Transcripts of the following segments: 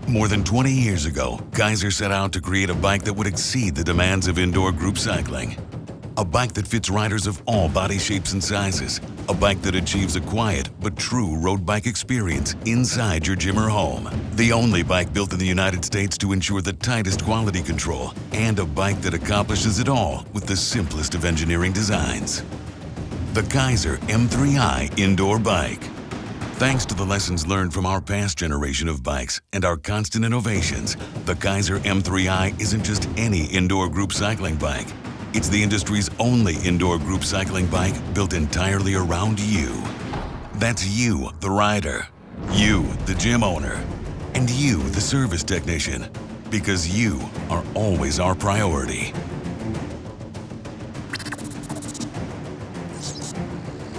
More than 20 years ago, Keiser set out to create a bike that would exceed the demands of indoor group cycling. A bike that fits riders of all body shapes and sizes. A bike that achieves a quiet but true road bike experience inside your gym or home. The only bike built in the United States to ensure the tightest quality control, and a bike that accomplishes it all with the simplest of engineering designs. The Keiser M3i indoor bike. Thanks to the lessons learned from our past generation of bikes and our constant innovations, the Keiser M3i isn't just any indoor group cycling bike. It's the industry's only indoor group cycling bike built entirely around you. That's you, the rider, you, the gym owner, and you, the service technician, because you are always our priority.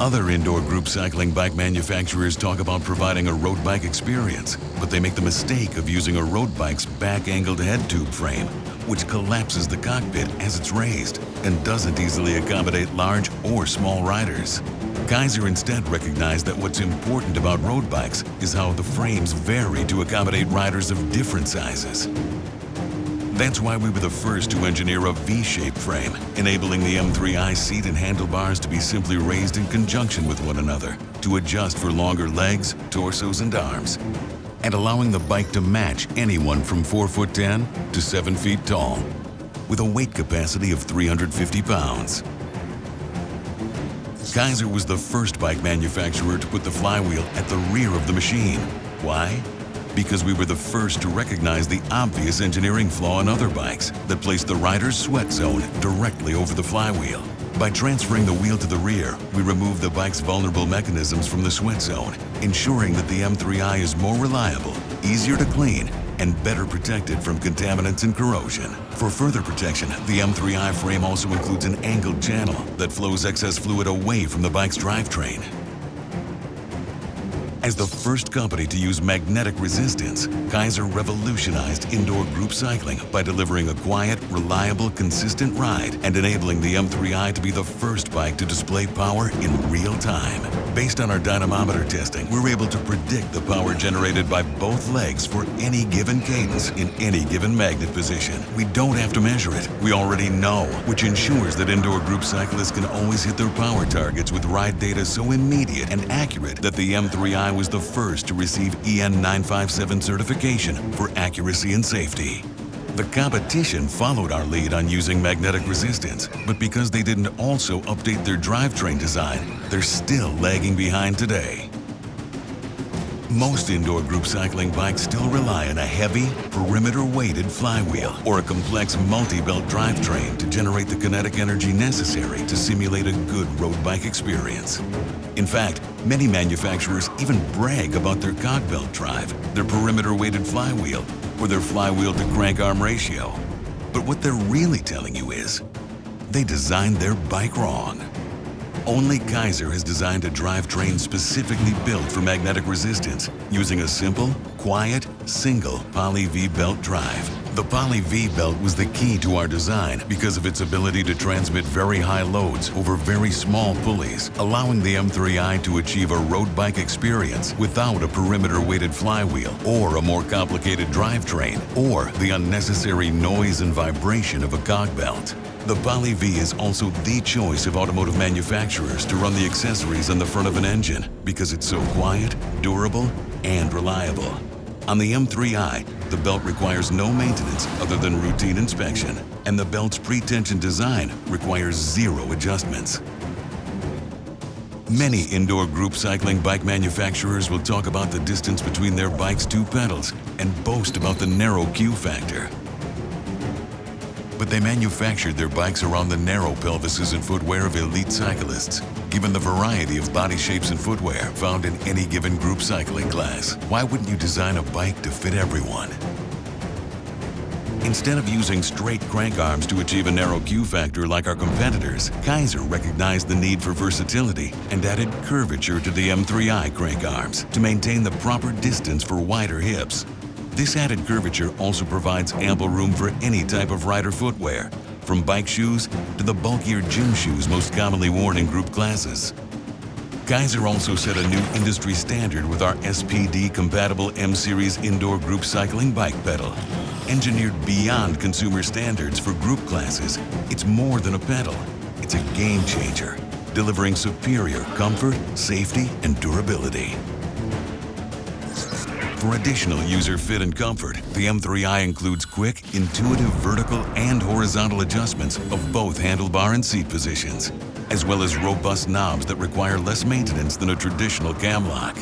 Other indoor group cycling bike manufacturers talk about providing a road bike experience, but they make the mistake of using a road bike's back-angled head tube frame, which collapses the cockpit as it's raised and doesn't easily accommodate large or small riders. Keiser instead recognized that what's important about road bikes is how the frames vary to accommodate riders of different sizes. That's why we were the first to engineer a V-shaped frame, enabling the M3i seat and handlebars to be simply raised in conjunction with one another to adjust for longer legs, torsos, and arms, and allowing the bike to match anyone from 4'10" to 7 feet tall, with a weight capacity of 350 pounds. Keiser was the first bike manufacturer to put the flywheel at the rear of the machine. Why? Because we were the first to recognize the obvious engineering flaw in other bikes that placed the rider's sweat zone directly over the flywheel. By transferring the wheel to the rear, we removed the bike's vulnerable mechanisms from the sweat zone, ensuring that the M3i is more reliable, easier to clean, and better protected from contaminants and corrosion. For further protection, the M3i frame also includes an angled channel that flows excess fluid away from the bike's drivetrain. As the first company to use magnetic resistance, Keiser revolutionized indoor group cycling by delivering a quiet, reliable, consistent ride and enabling the M3i to be the first bike to display power in real time. Based on our dynamometer testing, we're able to predict the power generated by both legs for any given cadence in any given magnet position. We don't have to measure it. We already know, which ensures that indoor group cyclists can always hit their power targets with ride data so immediate and accurate that the M3i was the first to receive EN 957 certification for accuracy and safety. The competition followed our lead on using magnetic resistance, but because they didn't also update their drivetrain design, they're still lagging behind today. Most indoor group cycling bikes still rely on a heavy, perimeter-weighted flywheel or a complex multi-belt drivetrain to generate the kinetic energy necessary to simulate a good road bike experience. In fact, many manufacturers even brag about their cog belt drive, their perimeter-weighted flywheel, or their flywheel to crank arm ratio. But what they're really telling you is, they designed their bike wrong. Only Keiser has designed a drivetrain specifically built for magnetic resistance using a simple, quiet, single Poly V-belt drive. The Poly V-belt was the key to our design because of its ability to transmit very high loads over very small pulleys, allowing the M3i to achieve a road bike experience without a perimeter-weighted flywheel or a more complicated drivetrain or the unnecessary noise and vibration of a cog belt. The Poly V is also the choice of automotive manufacturers to run the accessories on the front of an engine because it's so quiet, durable, and reliable. On the M3i, the belt requires no maintenance other than routine inspection, and the belt's pre-tension design requires zero adjustments. Many indoor group cycling bike manufacturers will talk about the distance between their bike's two pedals and boast about the narrow Q factor. But they manufactured their bikes around the narrow pelvises and footwear of elite cyclists. Given the variety of body shapes and footwear found in any given group cycling class, why wouldn't you design a bike to fit everyone? Instead of using straight crank arms to achieve a narrow Q factor like our competitors, Keiser recognized the need for versatility and added curvature to the M3i crank arms to maintain the proper distance for wider hips. This added curvature also provides ample room for any type of rider footwear, from bike shoes to the bulkier gym shoes most commonly worn in group classes. Keiser also set a new industry standard with our SPD-compatible M-Series indoor group cycling bike pedal. Engineered beyond consumer standards for group classes, it's more than a pedal. It's a game changer, delivering superior comfort, safety, and durability. For additional user fit and comfort, the M3i includes quick, intuitive vertical and horizontal adjustments of both handlebar and seat positions, as well as robust knobs that require less maintenance than a traditional cam lock.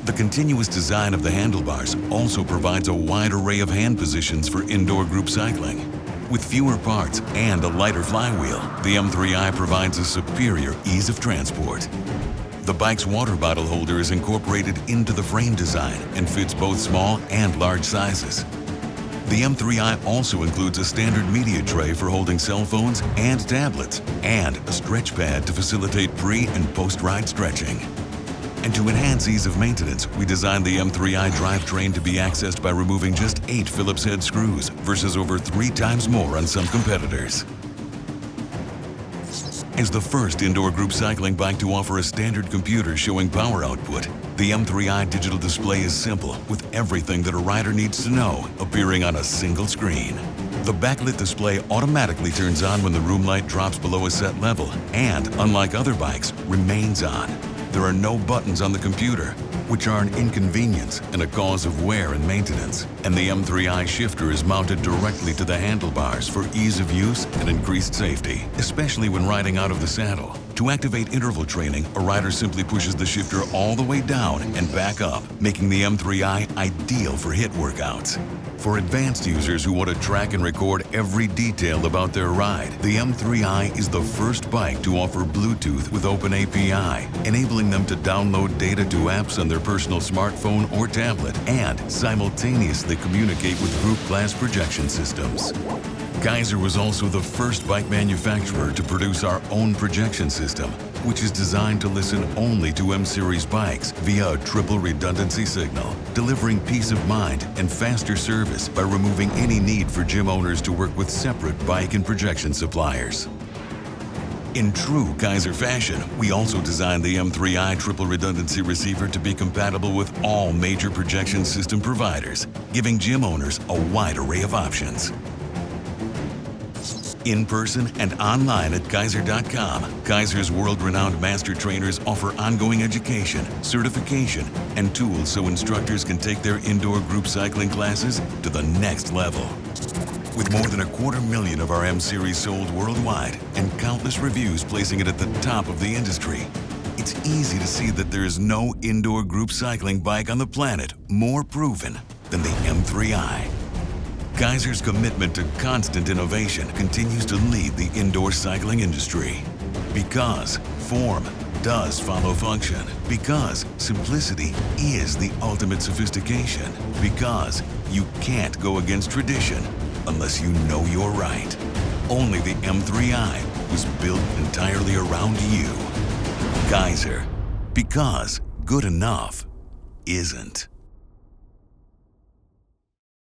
The continuous design of the handlebars also provides a wide array of hand positions for indoor group cycling. With fewer parts and a lighter flywheel, the M3i provides a superior ease of transport. The bike's water bottle holder is incorporated into the frame design and fits both small and large sizes. The M3i also includes a standard media tray for holding cell phones and tablets, and a stretch pad to facilitate pre- and post-ride stretching. And to enhance ease of maintenance, we designed the M3i drivetrain to be accessed by removing just 8 Phillips head screws versus over 3 times more on some competitors. As the first indoor group cycling bike to offer a standard computer showing power output, the M3i digital display is simple, with everything that a rider needs to know appearing on a single screen. The backlit display automatically turns on when the room light drops below a set level and, unlike other bikes, remains on. There are no buttons on the computer, which are an inconvenience and a cause of wear and maintenance. And the M3i shifter is mounted directly to the handlebars for ease of use and increased safety, especially when riding out of the saddle. To activate interval training, a rider simply pushes the shifter all the way down and back up, making the M3i ideal for HIIT workouts. For advanced users who want to track and record every detail about their ride, the M3i is the first bike to offer Bluetooth with Open API, enabling them to download data to apps on their personal smartphone or tablet and simultaneously communicate with group class projection systems. Keiser was also the first bike manufacturer to produce our own projection system, which is designed to listen only to M-Series bikes via a triple redundancy signal, delivering peace of mind and faster service by removing any need for gym owners to work with separate bike and projection suppliers. In true Keiser fashion, we also designed the M3i triple redundancy receiver to be compatible with all major projection system providers, giving gym owners a wide array of options. In person and online at Keiser.com, Keiser's world-renowned master trainers offer ongoing education, certification, and tools so instructors can take their indoor group cycling classes to the next level. With more than 250,000 of our M-Series sold worldwide and countless reviews placing it at the top of the industry, it's easy to see that there is no indoor group cycling bike on the planet more proven than the M3i. Keiser's commitment to constant innovation continues to lead the indoor cycling industry. Because form does follow function. Because simplicity is the ultimate sophistication. Because you can't go against tradition unless you know you're right. Only the M3i was built entirely around you. Keiser. Because good enough isn't.